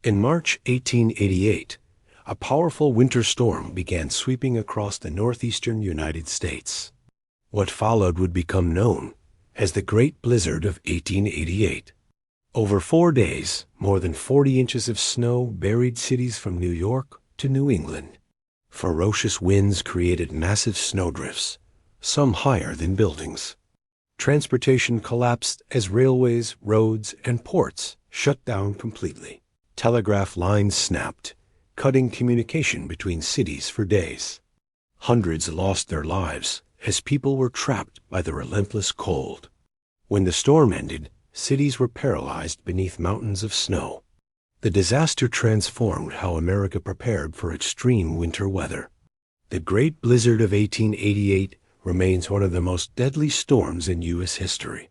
In March 1888, a powerful winter storm began sweeping across the northeastern United States. What followed would become known as the Great Blizzard of 1888. Over 4 days, more than 40 inches of snow buried cities from New York to New England. Ferocious winds created massive snowdrifts, some higher than buildings. Transportation collapsed as railways, roads, and ports shut down completely. Telegraph lines snapped, cutting communication between cities for days. Hundreds lost their lives as people were trapped by the relentless cold. When the storm ended, cities were paralyzed beneath mountains of snow. The disaster transformed how America prepared for extreme winter weather. The Great Blizzard of 1888 remains one of the most deadly storms in U.S. history.